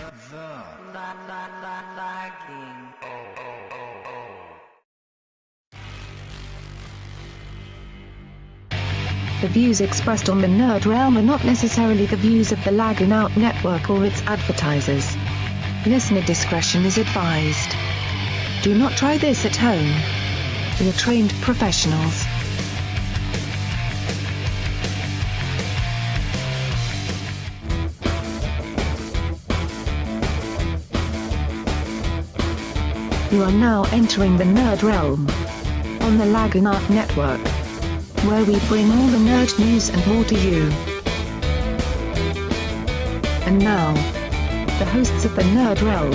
The views expressed on the Nerd Realm are not necessarily the views of the Lagging Out Network or its advertisers. Listener discretion is advised. Do not try this at home. We are trained professionals. You are now entering the Nerd Realm on the Lagging Out Network, where we bring all the nerd news and more to you. And now, the hosts of the Nerd Realm,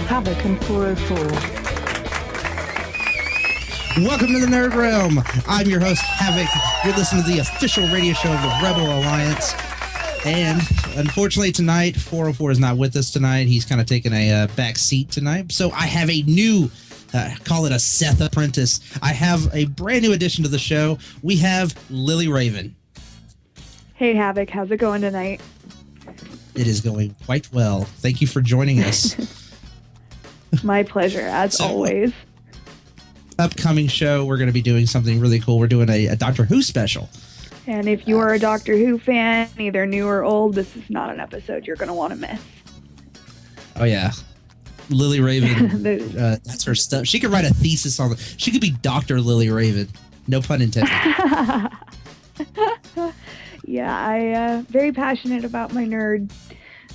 Havok and 404. Welcome to the Nerd Realm. I'm your host, Havok. You're listening to the official radio show of the Rebel Alliance. And unfortunately tonight, 404 is not with us tonight. He's kind of taking a back seat tonight. So I have a new call it a Seth apprentice. I have a brand new addition to the show. We have Lilly Raven. Hey, Havok. How's it going tonight? It is going quite well. Thank you for joining us. My pleasure, as always. Upcoming show, we're going to be doing something really cool. We're doing a Doctor Who special. And if you are a Doctor Who fan, either new or old, this is not an episode you're going to want to miss. Oh, yeah. Lilly Raven, that's her stuff. She could write a thesis on it. She could be Dr. Lilly Raven. No pun intended. Yeah, I very passionate about my nerd,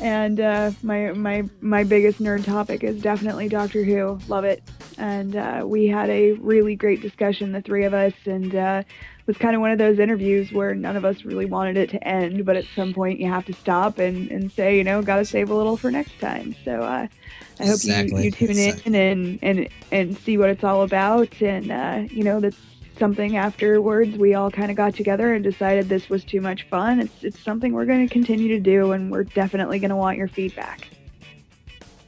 and my biggest nerd topic is definitely Doctor Who. Love it. And we had a really great discussion, the three of us, and it was kind of one of those interviews where none of us really wanted it to end, but at some point you have to stop and say, you know, gotta save a little for next time. So I hope you tune in and see what it's all about. And, you know, that's something afterwards we all kind of got together and decided this was too much fun. It's something we're going to continue to do, and we're definitely going to want your feedback.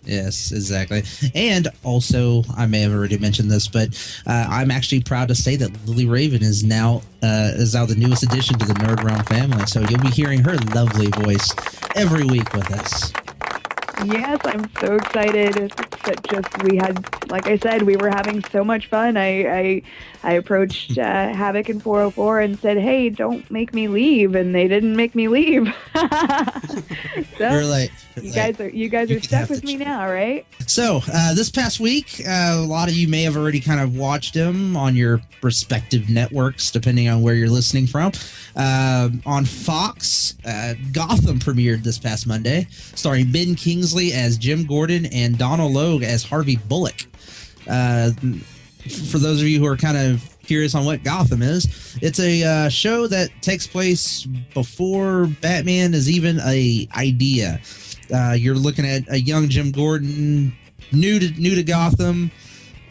Yes, exactly. And also, I may have already mentioned this, but I'm actually proud to say that Lilly Raven is now the newest addition to the Nerd Realm family. So you'll be hearing her lovely voice every week with us. Yes, I'm so excited. We had, like I said, we were having so much fun. I approached Havok and 404 and said, "Hey, don't make me leave," and they didn't make me leave. So you guys are stuck with me now, right? So this past week, a lot of you may have already kind of watched him on your respective networks, depending on where you're listening from. On Fox, Gotham premiered this past Monday, starring Ben Kingsley as Jim Gordon and Donald Logue as Harvey Bullock. For those of you who are kind of curious on what Gotham is, it's a show that takes place before Batman is even an idea. You're looking at a young Jim Gordon, new to Gotham.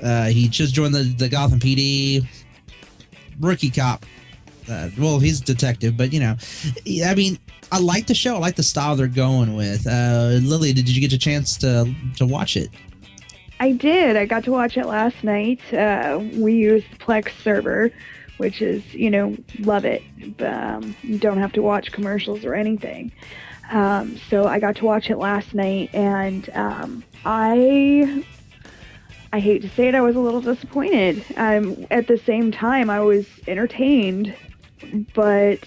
He just joined the Gotham PD. Rookie cop. Well, he's a detective, but, you know, I mean, I like the show. I like the style they're going with. Lilly, did you get a chance to watch it? I did. I got to watch it last night. We use the Plex server, which is, you know, love it. You don't have to watch commercials or anything. So I got to watch it last night, and I hate to say it, I was a little disappointed. At the same time, I was entertained, but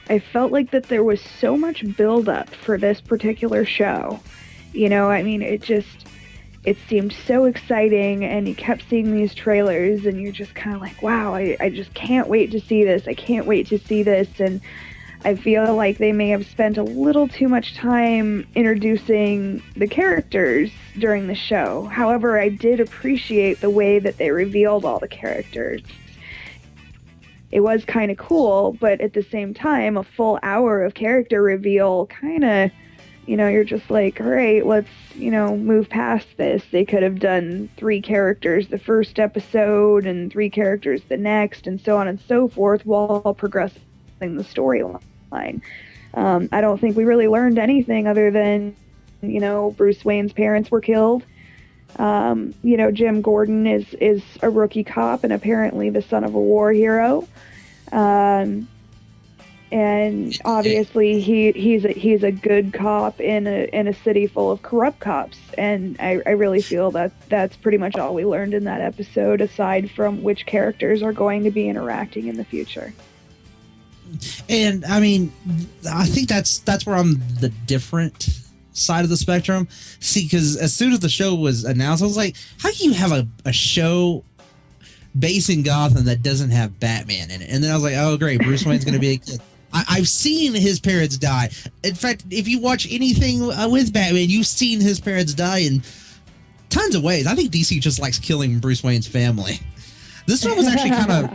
I felt like that there was so much build-up for this particular show. You know, I mean, it seemed so exciting, and you kept seeing these trailers, and you're just kind of like, wow, I just can't wait to see this. I can't wait to see this. And I feel like they may have spent a little too much time introducing the characters during the show. However, I did appreciate the way that they revealed all the characters. It was kind of cool, but at the same time, a full hour of character reveal kind of, you know, you're just like, all right, let's, you know, move past this. They could have done 3 characters the first episode and 3 characters the next, and so on and so forth, while progressing the storyline. I don't think we really learned anything other than, you know, Bruce Wayne's parents were killed. You know, Jim Gordon is a rookie cop and apparently the son of a war hero. And obviously he's a good cop in a city full of corrupt cops, and I really feel that that's pretty much all we learned in that episode, aside from which characters are going to be interacting in the future. And I mean, I think that's where I'm the different side of the spectrum. See, because as soon as the show was announced, I was like, how can you have a show based in Gotham that doesn't have Batman in it? And then I was like, oh great, Bruce Wayne's going to be a kid. I've seen his parents die. In fact, if you watch anything with Batman, you've seen his parents die in tons of ways. I think DC just likes killing Bruce Wayne's family. This one was actually kind of...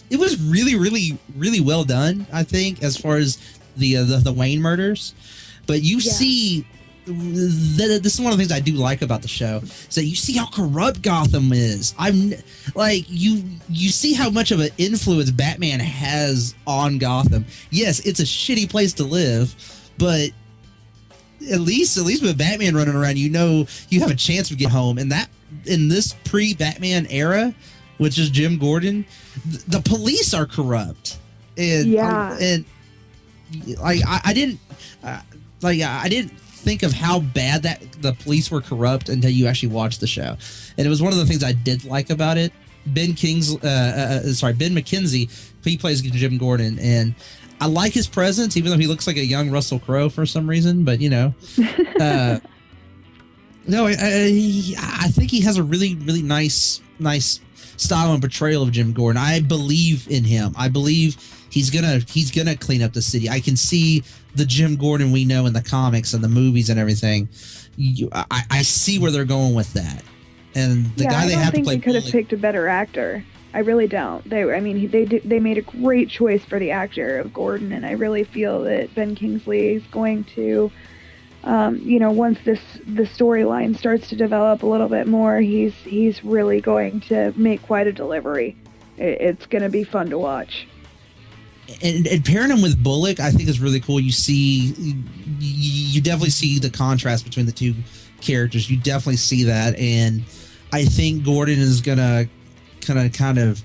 It was really, really, really well done, I think, as far as the Wayne murders. But you see... This is one of the things I do like about the show, is that you see how corrupt Gotham is. I'm like, you see how much of an influence Batman has on Gotham. Yes, it's a shitty place to live, but at least with Batman running around, you know you have a chance of getting home. And that in this pre-Batman era, which is Jim Gordon, the police are corrupt. And I didn't think of how bad that the police were corrupt until you actually watched the show. And it was one of the things I did like about it. Ben McKenzie, he plays Jim Gordon, and I like his presence, even though he looks like a young Russell Crowe for some reason. But you know, no, I think he has a really, really nice style and portrayal of Jim Gordon. I believe in him. I believe he's gonna clean up the city. I can see the Jim Gordon we know in the comics and the movies and everything. I see where they're going with that. And the guy they have to play, they could have picked a better actor. I really don't. They made a great choice for the actor of Gordon, and I really feel that Ben Kingsley is going to, once the storyline starts to develop a little bit more, he's really going to make quite a delivery. It's going to be fun to watch. And pairing him with Bullock, I think is really cool. You definitely see the contrast between the two characters. You definitely see that, and I think Gordon is gonna kind of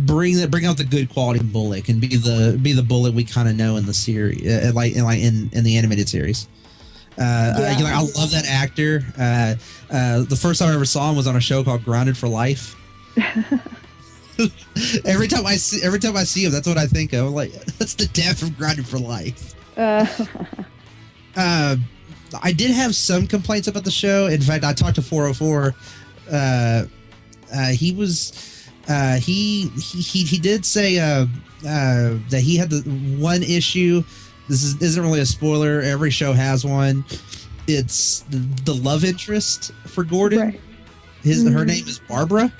bring out the good quality in Bullock and be the Bullock we kind of know in the series, like in the animated series. I love that actor. The first time I ever saw him was on a show called Grounded for Life. Every time I see him, that's what I think of. I'm like, that's the dad from Grounded for Life. I did have some complaints about the show. In fact, I talked to 404. He did say that he had the one issue. This isn't really a spoiler. Every show has one. It's the love interest for Gordon. Right. Her name is Barbara.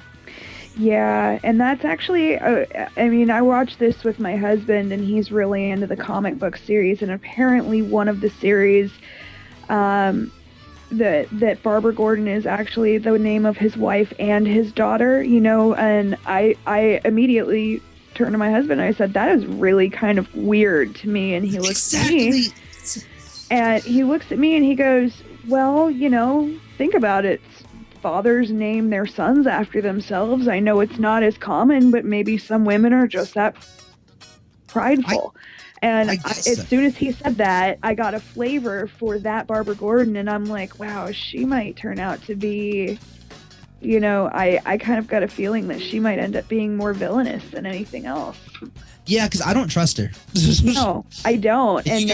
Yeah, and that's actually, I watched this with my husband, and he's really into the comic book series, and apparently one of the series, that Barbara Gordon is actually the name of his wife and his daughter, and I immediately turned to my husband, and I said, that is really kind of weird to me, and he looks at me, and he looks at me, and he goes, well, think about it. Fathers name their sons after themselves. I know it's not as common, but maybe some women are just that prideful. As soon as he said that, I got a flavor for that Barbara Gordon, and I'm like, wow, she might turn out to be, I kind of got a feeling that she might end up being more villainous than anything else. Yeah, because I don't trust her. No, I don't. And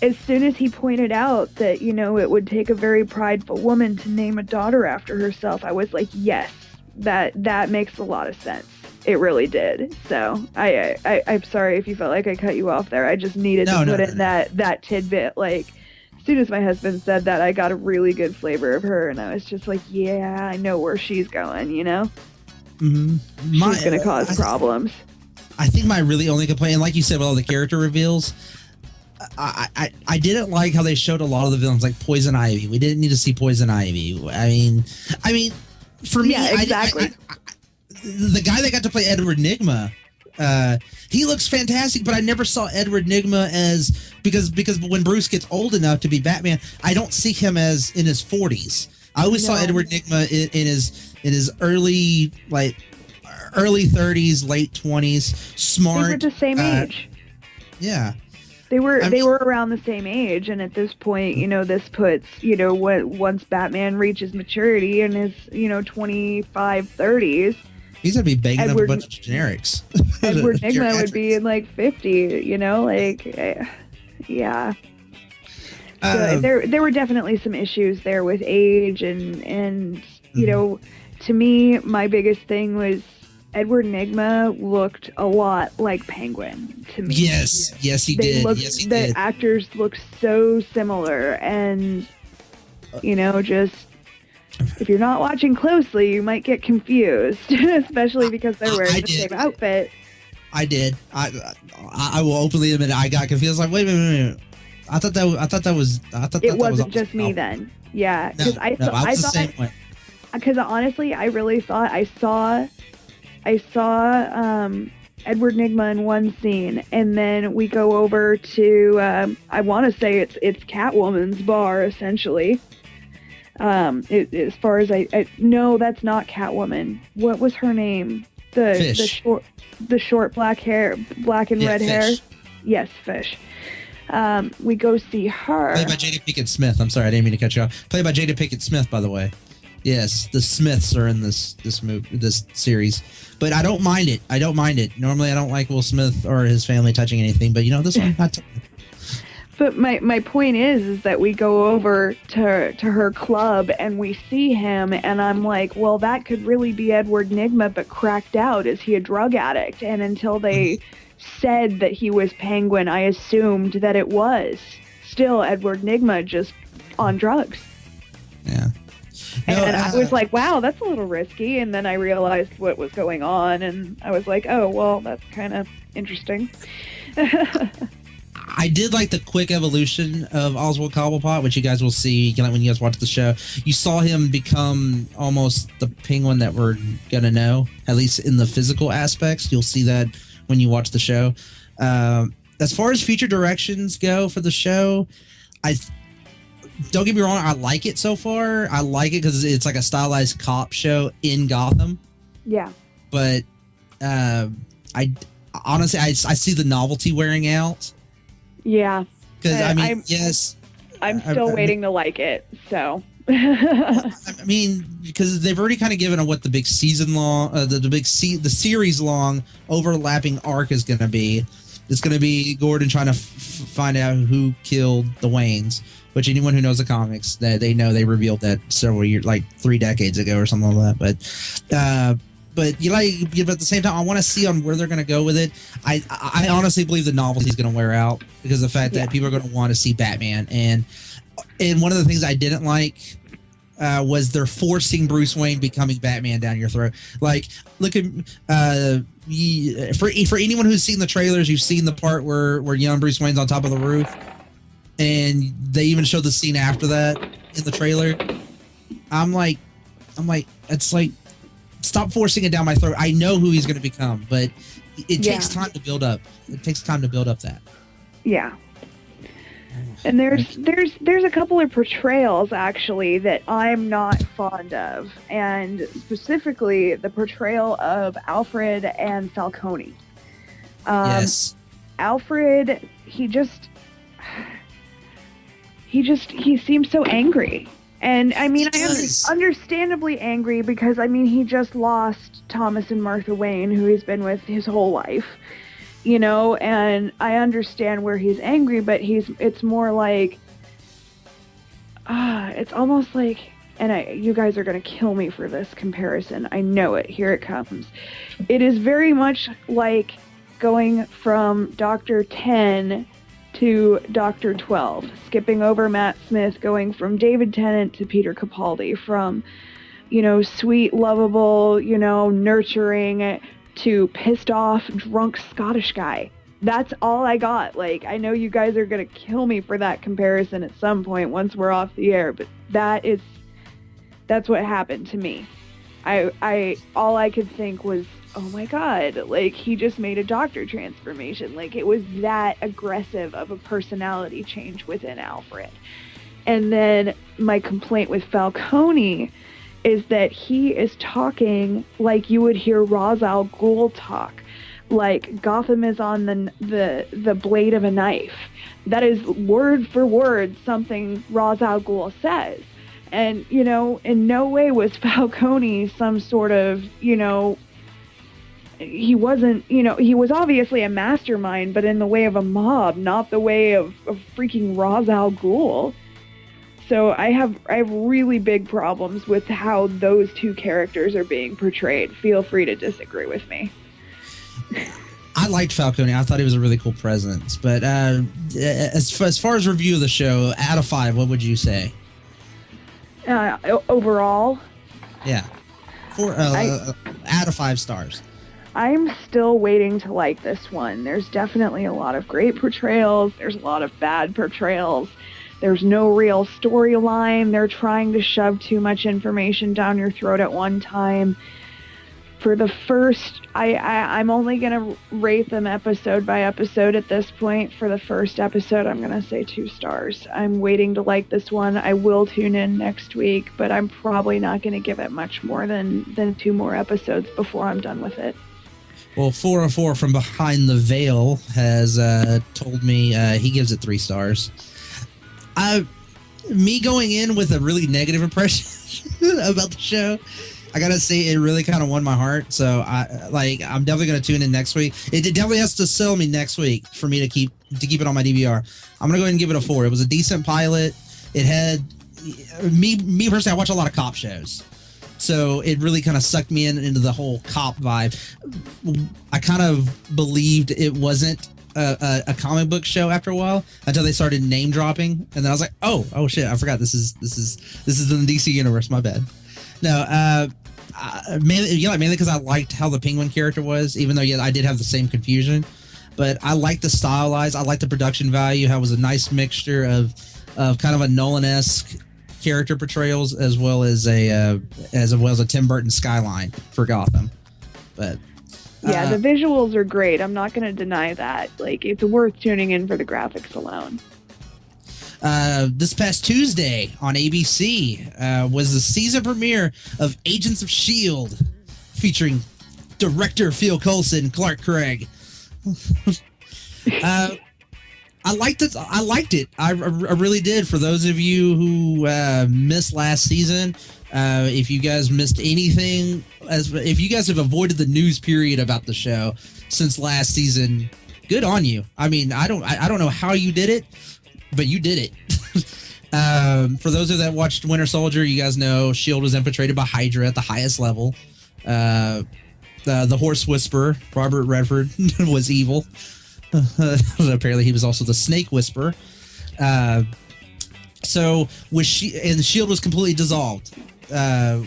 as soon as he pointed out that, it would take a very prideful woman to name a daughter after herself, I was like, yes, that makes a lot of sense. It really did. So I'm sorry if you felt like I cut you off there. I just needed to put in that tidbit. Like, as soon as my husband said that, I got a really good flavor of her, and I was just like, yeah, I know where she's going, Mm-hmm. She's going to cause problems. I think my really only complaint, and like you said, with all the character reveals, I didn't like how they showed a lot of the villains, like Poison Ivy. We didn't need to see Poison Ivy. I mean, for me, yeah, exactly. The guy that got to play Edward Nygma, he looks fantastic, but I never saw Edward Nygma because when Bruce gets old enough to be Batman, I don't see him as in his 40s. I always saw Edward Nygma in his early early 30s, late 20s, smart. They were the same age. Yeah. They were around the same age, and at this point, this puts, once Batman reaches maturity in his, 25, 30s, he's gonna be banging up a bunch of generics. Edward Nygma would be in like 50, yeah. So there were definitely some issues there with age, and to me, my biggest thing was Edward Nygma looked a lot like Penguin to me. Yes, he did. The actors looked so similar, and just if you're not watching closely, you might get confused, especially because they're wearing the same outfit. I did. I will openly admit I got confused. Like, wait a minute. I thought it wasn't just me then. Yeah, because I thought the same way. Because honestly, I really thought I saw Edward Nygma in one scene, and then we go over to I want to say it's Catwoman's bar essentially. As far as no, that's not Catwoman. What was her name? The short black and red Fish. hair. Yes, Fish. We go see her. Played by Jada Pinkett Smith. I'm sorry, I didn't mean to cut you off. Played by Jada Pinkett Smith, by the way. Yes, the Smiths are in this series, but I don't mind it. Normally, I don't like Will Smith or his family touching anything, but this one, not. But my point is that we go over to her club and we see him, and I'm like, well, that could really be Edward Nygma, but cracked out. Is he a drug addict? And until they said that he was Penguin, I assumed that it was still Edward Nygma, just on drugs. Yeah. And I was like, wow, that's a little risky. And then I realized what was going on, and I was like, oh, well, that's kind of interesting. I did like the quick evolution of Oswald Cobblepot, which you guys will see when you guys watch the show. You saw him become almost the Penguin that we're going to know, at least in the physical aspects. You'll see that when you watch the show. As far as future directions go for the show, don't get me wrong, I like it so far. I like it because it's like a stylized cop show in Gotham. Yeah. But I honestly, I see the novelty wearing out. Yeah. Because yes. I'm still waiting to like it, so. Because they've already kind of given what the big season long, the series long overlapping arc is going to be. It's going to be Gordon trying to find out who killed the Waynes. Which anyone who knows the comics, they know they revealed that several years, like 3 decades ago or something like that. But at the same time, I want to see on where they're going to go with it. I honestly believe the novelty is going to wear out because of the fact that people are going to want to see Batman. And one of the things I didn't like was they're forcing Bruce Wayne becoming Batman down your throat. Like, look at for anyone who's seen the trailers, you've seen the part where young Bruce Wayne's on top of the roof. And they even showed the scene after that in the trailer. I'm like, it's like, stop forcing it down my throat. I know who he's going to become, but it takes time to build up. It takes time to build up that. Yeah. And there's a couple of portrayals actually that I'm not fond of, and specifically the portrayal of Alfred and Falcone. Yes. Alfred, he seems so angry. And I mean, understandably angry because he just lost Thomas and Martha Wayne, who he's been with his whole life, and I understand where he's angry, but it's more like, it's almost like, and you guys are going to kill me for this comparison. I know it. Here it comes. It is very much like going from Dr. 10 to Dr. 12, skipping over Matt Smith, going from David Tennant to Peter Capaldi, from, sweet, lovable, nurturing, to pissed off, drunk Scottish guy. That's all I got. Like, I know you guys are going to kill me for that comparison at some point once we're off the air, but that's what happened to me. All I could think was, oh my God, like, he just made a doctor transformation. Like, it was that aggressive of a personality change within Alfred. And then my complaint with Falcone is that he is talking like you would hear Ra's al Ghul talk, like Gotham is on the blade of a knife. That is word for word something Ra's al Ghul says. And, you know, in no way was Falcone some sort of, you know, he wasn't, you know, he was obviously a mastermind, but in the way of a mob, not the way of freaking Ra's al Ghul. So I have really big problems with how those two characters are being portrayed. Feel free to disagree with me. I liked Falcone. I thought he was a really cool presence. But as far as review of the show, out of 5, what would you say? Overall? Yeah. Out of 5 stars. I'm still waiting to like this one. There's definitely a lot of great portrayals. There's a lot of bad portrayals. There's no real storyline. They're trying to shove too much information down your throat at one time. For the first, I'm only going to rate them episode by episode at this point. For the first episode, I'm going to say 2 stars. I'm waiting to like this one. I will tune in next week, but I'm probably not going to give it much more than 2 more episodes before I'm done with it. Well, 404 from Behind the Veil has told me he gives it 3 stars. Me going in with a really negative impression about the show, I gotta say it really kind of won my heart. So I'm definitely gonna tune in next week. It definitely has to sell me next week for me to keep it on my DVR. I'm gonna go ahead and give it a 4. It was a decent pilot. It had me personally. I watch a lot of cop shows, so it really kind of sucked me into the whole cop vibe. I kind of believed it wasn't a comic book show after a while until they started name dropping, and then I was like, oh shit, I forgot this is in the DC universe. My bad. No, mainly because I liked how the Penguin character was, even though I did have the same confusion. But I liked the stylized, I liked the production value. How it was a nice mixture of kind of a Nolan-esque character portrayals as well as a Tim Burton skyline for Gotham. But yeah, the visuals are great. I'm not going to deny that. Like, it's worth tuning in for the graphics alone. This past Tuesday on ABC was the season premiere of Agents of S.H.I.E.L.D. featuring director Phil Coulson, Clark Gregg. I liked it. I really did. For those of you who missed last season, if you guys missed anything, if you guys have avoided the news period about the show since last season, good on you. I mean, I don't know how you did it, but you did it. For those of you that watched Winter Soldier, you guys know S.H.I.E.L.D. was infiltrated by Hydra at the highest level. The Horse Whisperer, Robert Redford, was evil. Apparently, he was also the Snake Whisperer. So S.H.I.E.L.D. was completely dissolved,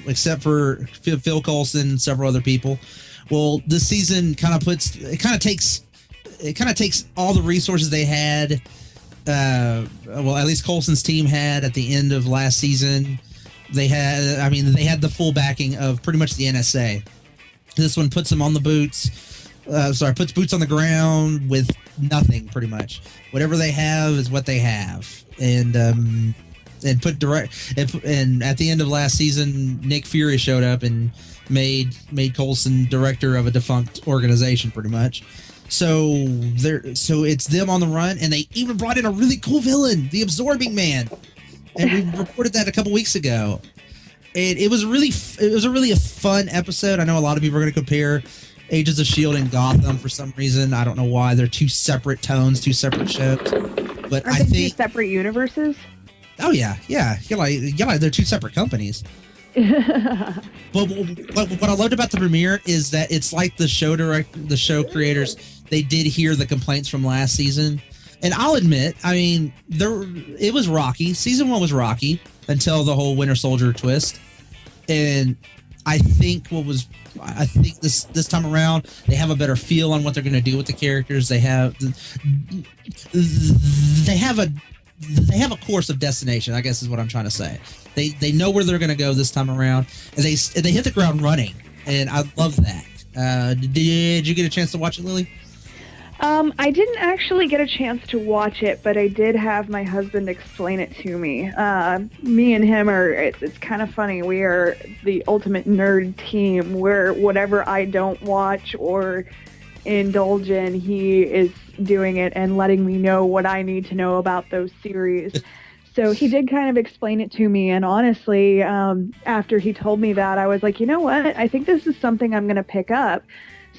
except for Phil Coulson and several other people. Well, this season kind of takes all the resources they had. Well, at least Coulson's team had at the end of last season. They had the full backing of pretty much the NSA. This one puts them on the boots. Puts boots on the ground with nothing, pretty much. Whatever they have is what they have. And at the end of last season, Nick Fury showed up and made Coulson director of a defunct organization, pretty much. So it's them on the run, and they even brought in a really cool villain, the Absorbing Man, and we reported that a couple weeks ago. It was a really a fun episode. I know a lot of people are going to compare Agents of S.H.I.E.L.D. and Gotham for some reason. I don't know why. They're 2 separate tones, 2 separpt shows. But I think 2 separate universes. Oh yeah. They're 2 separate companies. But what I loved about the premiere is that it's like the show creators, they did hear the complaints from last season, and I'll admit, I mean, it was rocky. Season 1 was rocky until the whole Winter Soldier twist, and I think this time around they have a better feel on what they're going to do with the characters. They have a course of destination, I guess is what I'm trying to say. They know where they're going to go this time around, and they hit the ground running, and I love that. Did you get a chance to watch it, Lily? I didn't actually get a chance to watch it, but I did have my husband explain it to me. Me and him it's kind of funny. We are the ultimate nerd team where whatever I don't watch or indulge in, he is doing it and letting me know what I need to know about those series. So he did kind of explain it to me, and honestly, after he told me that, I was like, you know what? I think this is something I'm going to pick up.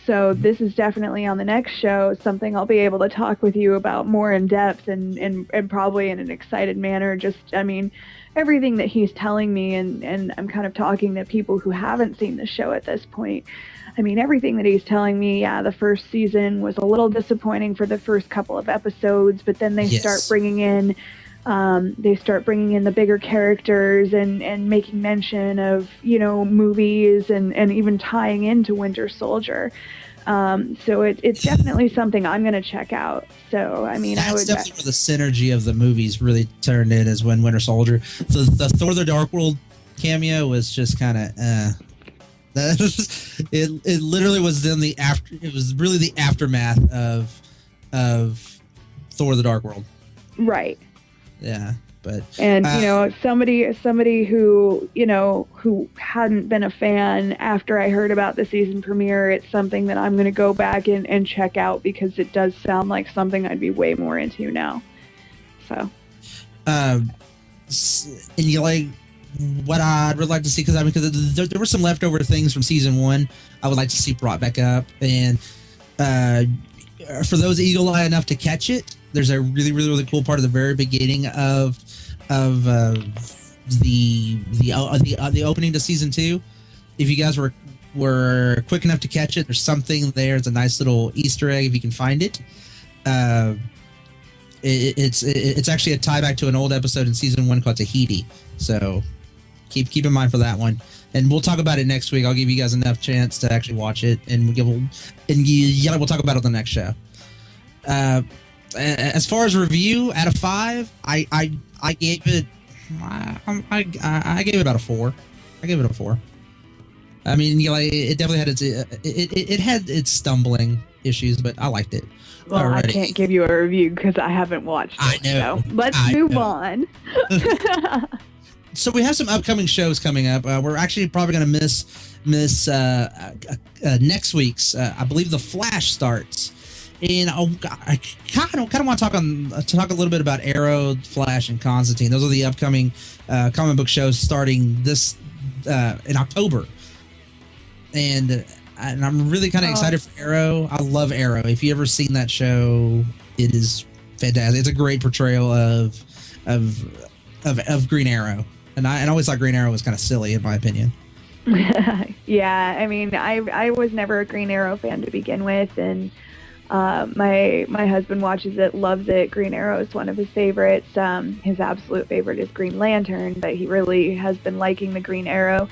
So this is definitely on the next show, something I'll be able to talk with you about more in depth and probably in an excited manner. Just, I mean, everything that he's telling me, and I'm kind of talking to people who haven't seen the show at this point. I mean, everything that he's telling me, yeah, the first season was a little disappointing for the first couple of episodes, but then they start bringing in the bigger characters and making mention of, you know, movies and even tying into Winter Soldier. So it's definitely something I'm going to check out. So, I mean, that's definitely where the synergy of the movies really turned in, is when Winter Soldier, the Thor the Dark World cameo was just kind of, it literally was it was really the aftermath of Thor the Dark World. Right. Yeah, but you know, somebody who, you know, who hadn't been a fan after I heard about the season premiere, it's something that I'm going to go back and check out, because it does sound like something I'd be way more into now. So, and you like what I'd really like to see, because there were some leftover things from season 1 I would like to see brought back up, and for those eagle-eye enough to catch it, there's a really, really, really cool part of the very beginning of the opening to season 2. If you guys were quick enough to catch it, there's something there. It's a nice little Easter egg if you can find it. It's actually a tie back to an old episode in season 1 called Tahiti. So keep in mind for that one. And we'll talk about it next week. I'll give you guys enough chance to actually watch it, and we'll talk about it on the next show. As far as review, out of 5, I gave it I gave it about a 4. I gave it a 4. I mean, you know, it definitely had it had its stumbling issues, but I liked it. Well, alrighty. I can't give you a review because I haven't watched it. I know. So let's move on. So we have some upcoming shows coming up. We're actually probably going to miss next week's. I believe The Flash starts. And I kind of want to talk a little bit about Arrow, Flash, and Constantine. Those are the upcoming comic book shows starting this in October. And I'm really kind of excited for Arrow. I love Arrow. If you ever seen that show, it is fantastic. It's a great portrayal of Green Arrow. And I always thought Green Arrow was kind of silly, in my opinion. Yeah, I mean, I was never a Green Arrow fan to begin with, and my husband watches it, loves it. Green Arrow is one of his favorites. His absolute favorite is Green Lantern, but he really has been liking the Green Arrow,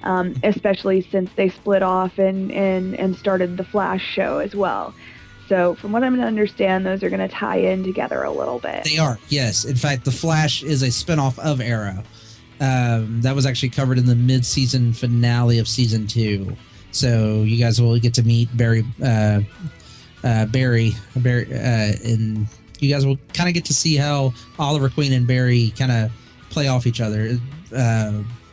especially since they split off and started the Flash show as well. So from what I'm going to understand, those are going to tie in together a little bit. They are, yes. In fact, the Flash is a spinoff of Arrow. That was actually covered in the mid-season finale of season 2. So you guys will get to meet Barry, and you guys will kind of get to see how Oliver Queen and Barry kind of play off each other.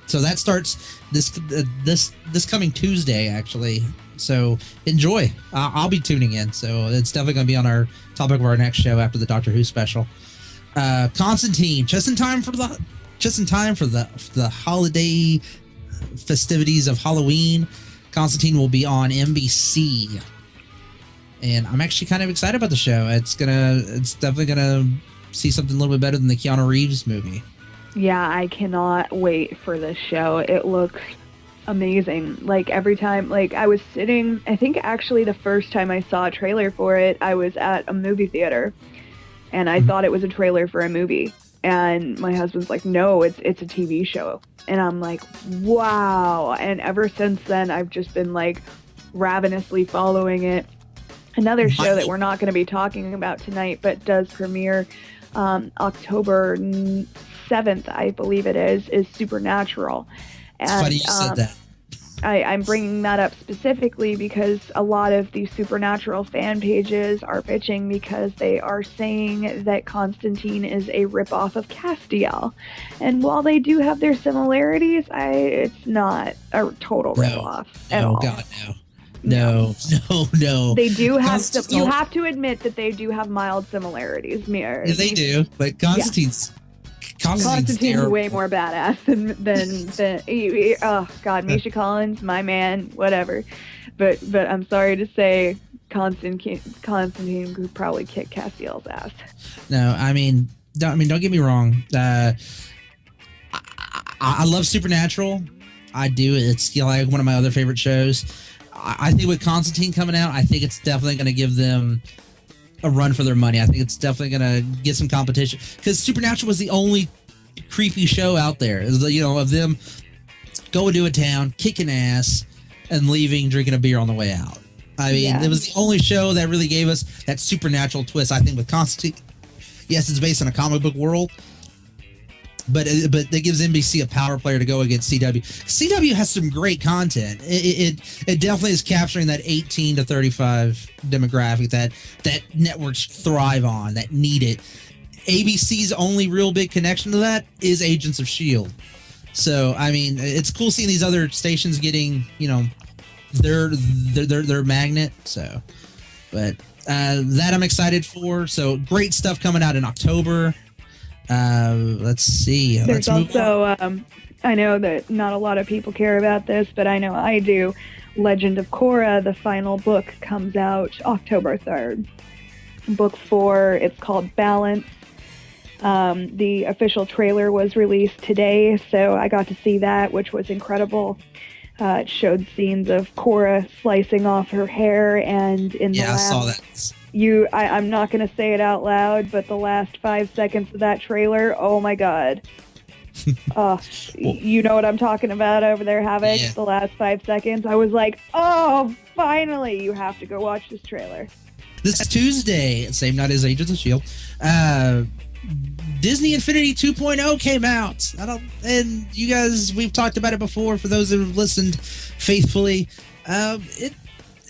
So that starts this coming Tuesday, actually. So enjoy. I'll be tuning in. So it's definitely going to be on our topic of our next show after the Doctor Who special. Constantine, just in time for the holiday festivities of Halloween. Constantine will be on NBC. And I'm actually kind of excited about the show. It's definitely gonna see something a little bit better than the Keanu Reeves movie. Yeah, I cannot wait for this show. It looks amazing. Like every time, like I was sitting, I think actually the first time I saw a trailer for it, I was at a movie theater, and I thought it was a trailer for a movie. And my husband's like, no, it's a TV show. And I'm like, wow. And ever since then, I've just been like ravenously following it. Another show that we're not going to be talking about tonight, but does premiere October 7th, I believe it is Supernatural. And, it's funny you said that. I'm bringing that up specifically because a lot of these Supernatural fan pages are bitching because they are saying that Constantine is a ripoff of Castiel. And while they do have their similarities, it's not a total ripoff at all. Oh, God, no. No. They do have you have to admit that they do have mild similarities. Yeah, they do, but Constantine's way more badass than oh God, Misha Collins, my man, whatever. But I'm sorry to say, Constantine could probably kick Castiel's ass. No, don't get me wrong. I love Supernatural. I do. It's like one of my other favorite shows. I think with Constantine coming out, I think it's definitely going to give them a run for their money. I think it's definitely going to get some competition because Supernatural was the only creepy show out there, of them going to a town, kicking ass, and leaving, drinking a beer on the way out. I mean, It was the only show that really gave us that supernatural twist. I think with Constantine, yes, it's based on a comic book world, but it gives NBC a power player to go against CW. CW has some great content. It definitely is capturing that 18 to 35 demographic that networks thrive on, that need it. ABC's only real big connection to that is Agents of S.H.I.E.L.D. So, I mean, it's cool seeing these other stations getting, their magnet. So, but that I'm excited for. So, great stuff coming out in October. Let's see. There's also, I know that not a lot of people care about this, but I know I do. Legend of Korra, the final book, comes out October 3rd. Book 4, it's called Balance. The official trailer was released today, so I got to see that, which was incredible. It showed scenes of Korra slicing off her hair, and in the last... I saw that. I'm not going to say it out loud, but the last 5 seconds of that trailer, oh my God. You know what I'm talking about over there, Havok? Yeah. The last 5 seconds. I was like, oh, finally, you have to go watch this trailer. This Tuesday, same night as Agents of S.H.I.E.L.D., Disney Infinity 2.0 came out. And you guys, we've talked about it before. For those who have listened faithfully,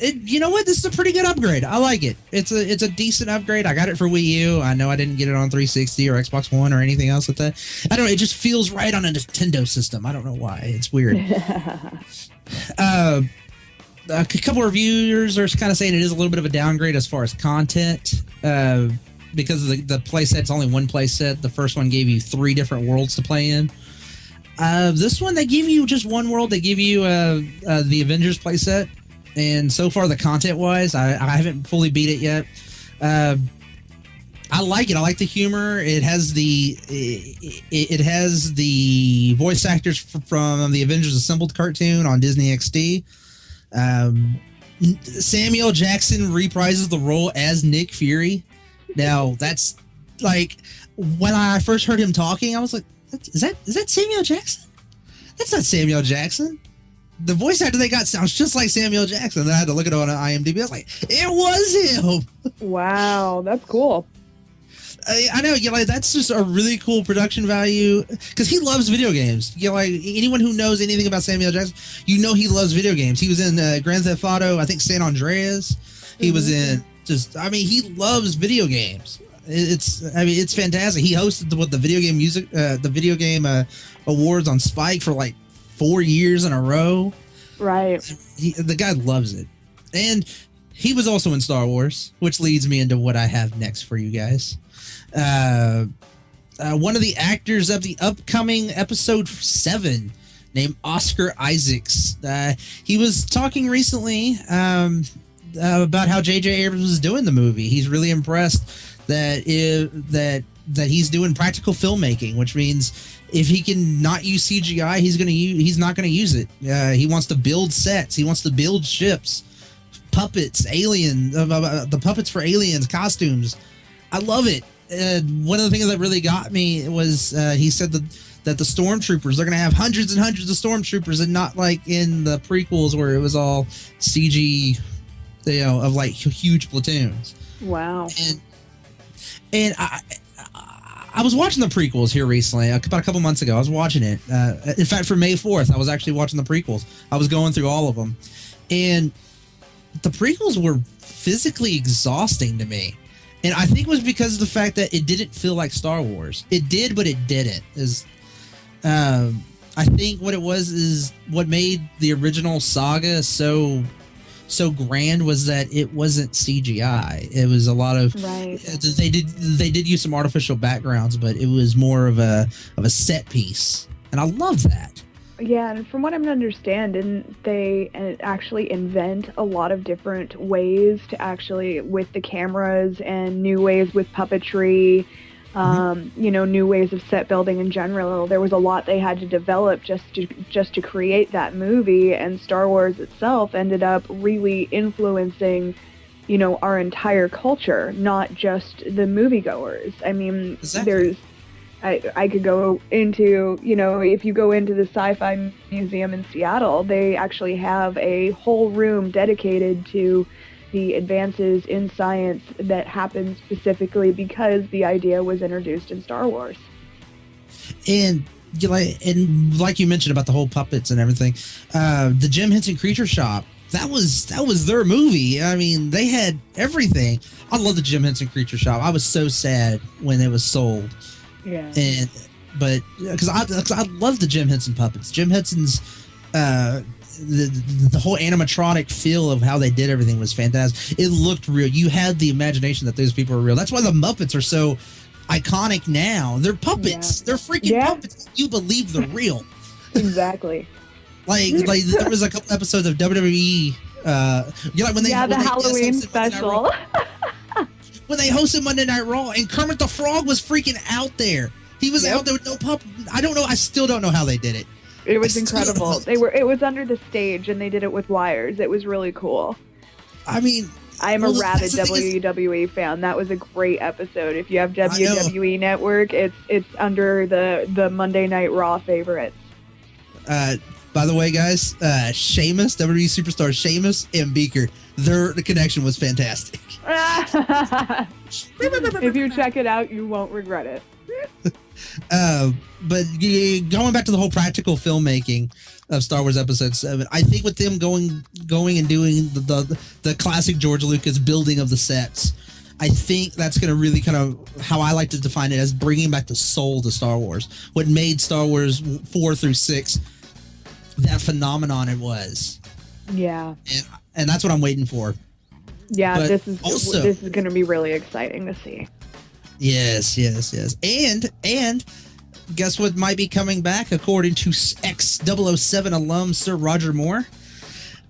you know what? This is a pretty good upgrade. I like it. It's a decent upgrade. I got it for Wii U. I know I didn't get it on 360 or Xbox One or anything else with that. I don't know. It just feels right on a Nintendo system. I don't know why. It's weird. A couple of reviewers are kind of saying it is a little bit of a downgrade as far as content. Because of the play set, it's only one play set. The first one gave you 3 different worlds to play in. This one, they give you just one world. They give you the Avengers play set. And so far, the content-wise, I haven't fully beat it yet. I like it. I like the humor. It has the voice actors from the Avengers Assembled cartoon on Disney XD. Samuel Jackson reprises the role as Nick Fury. Now, that's like, when I first heard him talking, I was like, is that Samuel Jackson? That's not Samuel Jackson. The voice actor they got sounds just like Samuel Jackson. Then I had to look it up on IMDb. I was like, it was him. Wow, that's cool. I know, that's just a really cool production value because he loves video games. Anyone who knows anything about Samuel Jackson, he loves video games. He was in Grand Theft Auto, I think San Andreas. He was in he loves video games. It's fantastic. He hosted the video game awards on Spike for like 4 years in a row. Right. The guy loves it. And he was also in Star Wars, which leads me into what I have next for you guys. One of the actors of the upcoming episode 7 named Oscar Isaacs. He was talking recently about how J.J. Abrams was doing the movie. He's really impressed that he's doing practical filmmaking, which means if he can not use CGI, he's not going to use it. He wants to build sets. He wants to build ships, puppets, the puppets for aliens, costumes. I love it. One of the things that really got me was he said that the stormtroopers, they're going to have hundreds and hundreds of stormtroopers, and not like in the prequels where it was all CG, of like huge platoons. Wow. And I was watching the prequels here recently, about a couple months ago. I was watching it. In fact, for May 4th, I was actually watching the prequels. I was going through all of them. And the prequels were physically exhausting to me. And I think it was because of the fact that it didn't feel like Star Wars. It did, but it didn't. I think what it was is what made the original saga so grand was that it wasn't CGI. It was a lot of they did use some artificial backgrounds, but it was more of a set piece, and I love that. Yeah, and from what I'm understanding, they actually invent a lot of different ways to actually, with the cameras and new ways with puppetry, new ways of set building in general. There was a lot they had to develop just to create that movie, and Star Wars itself ended up really influencing, our entire culture, not just the moviegoers. I mean, exactly. I could go into, if you go into the Sci-Fi Museum in Seattle, they actually have a whole room dedicated to the advances in science that happened specifically because the idea was introduced in Star Wars. And like you mentioned about the whole puppets and everything, the Jim Henson Creature Shop, that was their movie. I mean, they had everything. I love the Jim Henson Creature Shop. I was so sad when it was sold. Yeah. But because I love the Jim Henson puppets. Jim Henson's the whole animatronic feel of how they did everything was fantastic. It looked real. You had the imagination that those people were real. That's why the Muppets are so iconic now. They're puppets. Yeah. They're freaking puppets. You believe they're real. Exactly. like there was a couple episodes of WWE. When they the Halloween special. When they hosted Monday Night Raw, and Kermit the Frog was freaking out there. He was out there with no pup. I don't know. I still don't know how they did it. It was incredible. It was under the stage, and they did it with wires. It was really cool. I mean, I am a rabid WWE fan. That was a great episode. If you have WWE Network, it's under the Monday Night Raw favorites. By the way, guys, Sheamus, WWE superstar Sheamus and Beaker, their connection was fantastic. If you check it out, you won't regret it. But going back to the whole practical filmmaking of Star Wars Episode 7, I think with them going and doing the classic George Lucas building of the sets, I think that's going to really kind of, how I like to define it, as bringing back the soul to Star Wars. What made Star Wars 4 through 6 that phenomenon it was. Yeah. And that's what I'm waiting for. Yeah, but this is going to be really exciting to see. Yes. And guess what might be coming back, according to ex-007 alum Sir Roger Moore?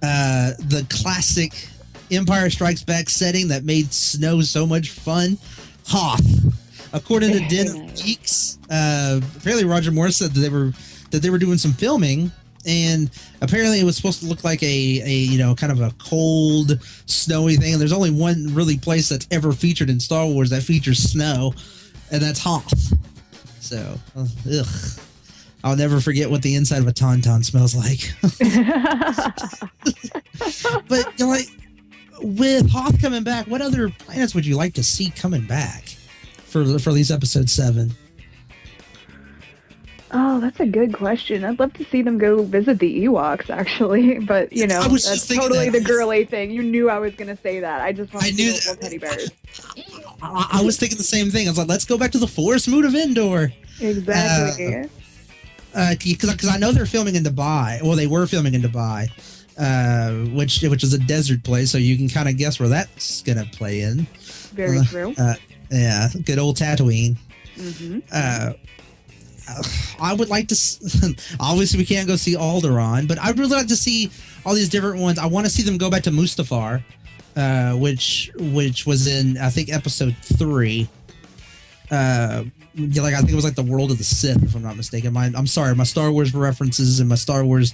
The classic Empire Strikes Back setting that made Snow so much fun, Hoth. According to Den of Geeks, apparently Roger Moore said that they were doing some filming, and apparently it was supposed to look like a kind of a cold, snowy thing. And there's only one really place that's ever featured in Star Wars that features snow, and that's Hoth. So, I'll never forget what the inside of a Tauntaun smells like. But with Hoth coming back, what other planets would you like to see coming back for these Episode 7? Oh, that's a good question. I'd love to see them go visit the Ewoks, actually. But, that's totally the girly thing. You knew I was going to say that. I just want to see little teddy bears. I was thinking the same thing. I was like, let's go back to the Forest Moon of Endor. Exactly. Because I know they're filming in Dubai. Well, they were filming in Dubai, which is a desert place, so you can kind of guess where that's going to play in. Very true. Yeah, good old Tatooine. Mm-hmm. I would like to. Obviously, we can't go see Alderaan, but I'd really like to see all these different ones. I want to see them go back to Mustafar, which was in, I think, Episode 3. I think it was like the World of the Sith, if I'm not mistaken. I'm sorry, my Star Wars references and my Star Wars,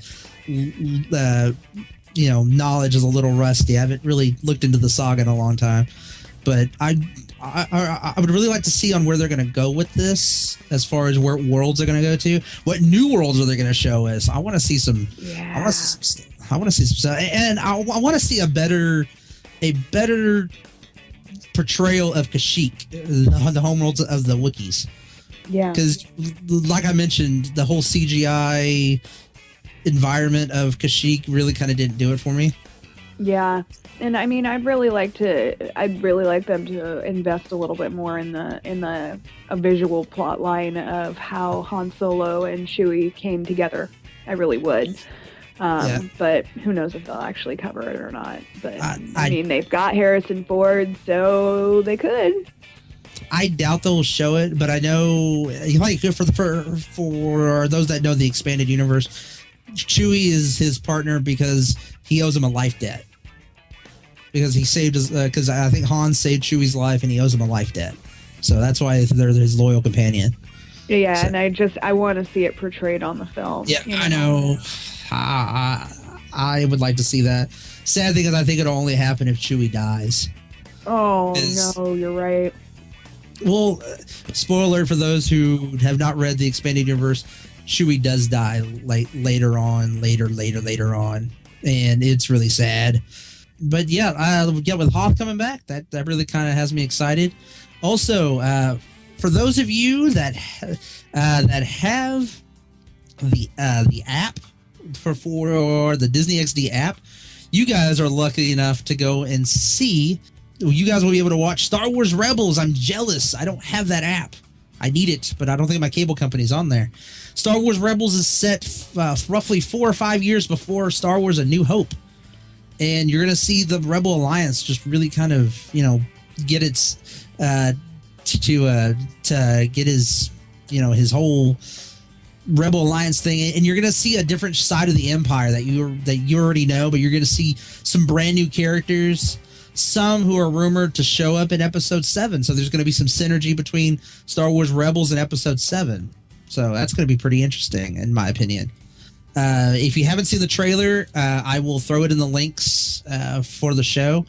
knowledge is a little rusty. I haven't really looked into the saga in a long time, but I would really like to see on where they're going to go with this, as far as where worlds are going to go to. What new worlds are they going to show us? I want to see some. Yeah. I want to see some stuff, and I want to see a better portrayal of Kashyyyk, the homeworlds of the Wookiees. Yeah. Because, like I mentioned, the whole CGI environment of Kashyyyk really kind of didn't do it for me. Yeah. And I mean, I'd really like them to invest a little bit more in a visual plot line of how Han Solo and Chewie came together. I really would. But who knows if they'll actually cover it or not. But I mean, they've got Harrison Ford, so they could. I doubt they'll show it, but I know, like, for those that know the expanded universe, Chewie is his partner because he owes him a life debt. Because he saved his, because I think Han saved Chewie's life and he owes him a life debt. So that's why they're his loyal companion. Yeah, so, and I want to see it portrayed on the film. Yeah, I know. I would like to see that. Sad thing is, I think it'll only happen if Chewie dies. Oh, no, you're right. Well, spoiler alert for those who have not read the expanded universe, Chewie does die later on, and it's really sad. But yeah, with Hoth coming back, that really kind of has me excited. Also, for those of you that have the app for the Disney XD app, you guys are lucky enough to go and see. You guys will be able to watch Star Wars Rebels. I'm jealous. I don't have that app. I need it, but I don't think my cable company's on there. Star Wars Rebels is set roughly 4 or 5 years before Star Wars A New Hope. And you're going to see the Rebel Alliance just really kind of, get its, to get his, his whole Rebel Alliance thing. And you're going to see a different side of the Empire that you already know, but you're going to see some brand new characters, some who are rumored to show up in Episode 7. So there's going to be some synergy between Star Wars Rebels and Episode 7. So that's going to be pretty interesting, in my opinion. If you haven't seen the trailer, I will throw it in the links for the show,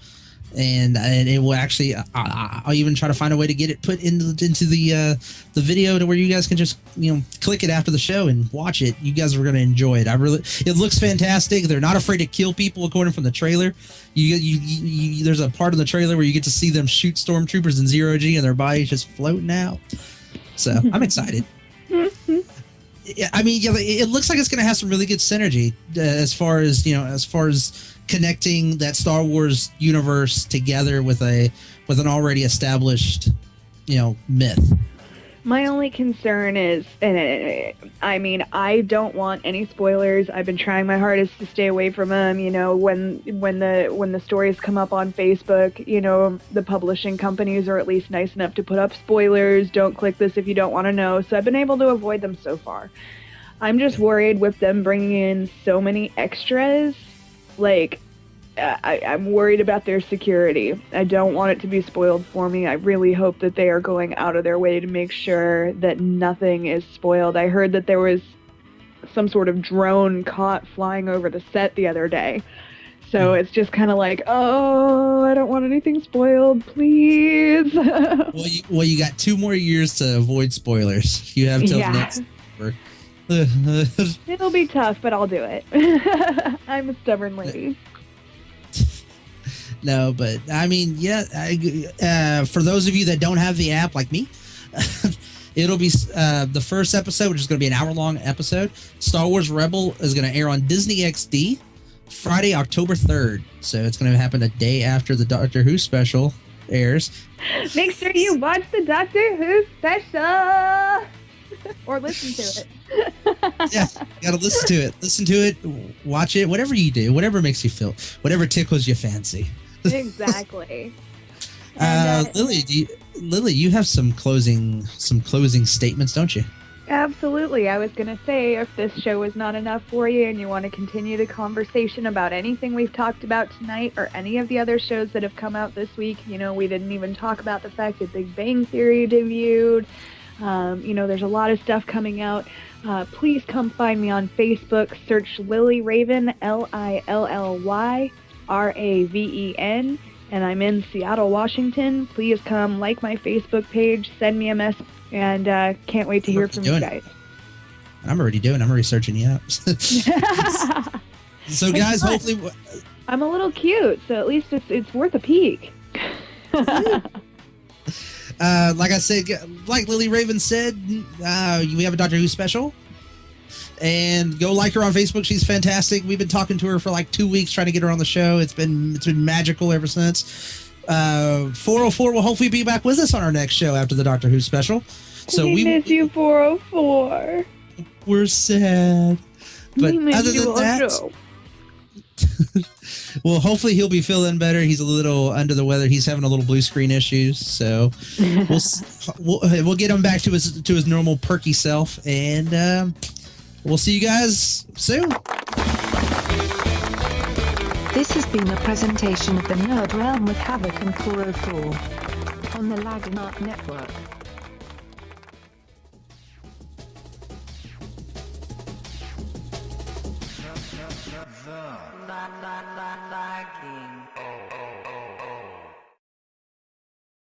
and it will actually. I'll even try to find a way to get it put into the video to where you guys can just click it after the show and watch it. You guys are going to enjoy it. It looks fantastic. They're not afraid to kill people, according from the trailer. There's a part of the trailer where you get to see them shoot stormtroopers in zero G, and their bodies just floating out. So I'm excited. I mean, it looks like it's going to have some really good synergy as far as connecting that Star Wars universe together with an already established, myth. My only concern is, and I mean, I don't want any spoilers. I've been trying my hardest to stay away from them. When the stories come up on Facebook, the publishing companies are at least nice enough to put up spoilers. Don't click this if you don't want to know. So I've been able to avoid them so far. I'm just worried with them bringing in so many extras. I'm worried about their security. I don't want it to be spoiled for me. I really hope that they are going out of their way to make sure that nothing is spoiled. I heard that there was some sort of drone caught flying over the set the other day. So it's just kind of like, oh, I don't want anything spoiled, please. Well, you got 2 more years to avoid spoilers. You have till next September. It'll be tough, but I'll do it. I'm a stubborn lady. No, but I mean, for those of you that don't have the app like me, it'll be the first episode, which is going to be an hour-long episode. Star Wars Rebel is going to air on Disney XD Friday, October 3rd. So it's going to happen a day after the Doctor Who special airs. Make sure you watch the Doctor Who special! Or listen to it. Yeah, you gotta listen to it. Listen to it, watch it, whatever you do, whatever makes you feel, whatever tickles your fancy. Exactly. Lily, you have some closing statements, don't you? Absolutely. I was going to say, if this show was not enough for you and you want to continue the conversation about anything we've talked about tonight or any of the other shows that have come out this week, we didn't even talk about the fact that Big Bang Theory debuted. There's a lot of stuff coming out. Please come find me on Facebook. Search Lilly Raven, LILLYRAVEN, and I'm in Seattle, Washington. Please come like my Facebook page, send me a message, and can't wait to hear from you guys. I'm already searching you up. So guys, hopefully I'm a little cute, so at least it's worth a peek. Like I said, like Lilly Raven said, we have a Doctor Who special. And go like her on Facebook. She's fantastic. We've been talking to her for like 2 weeks trying to get her on the show. It's been magical ever since. 404 will hopefully be back with us on our next show after the Doctor Who special. So we miss you, 404. We're sad. But other than that, well, hopefully he'll be feeling better. He's a little under the weather. He's having a little blue screen issues, so we'll get him back to his normal perky self, and we'll see you guys soon. This has been a presentation of the Nerd Realm with Havok and 404 on the Lagnart Network. Lagging.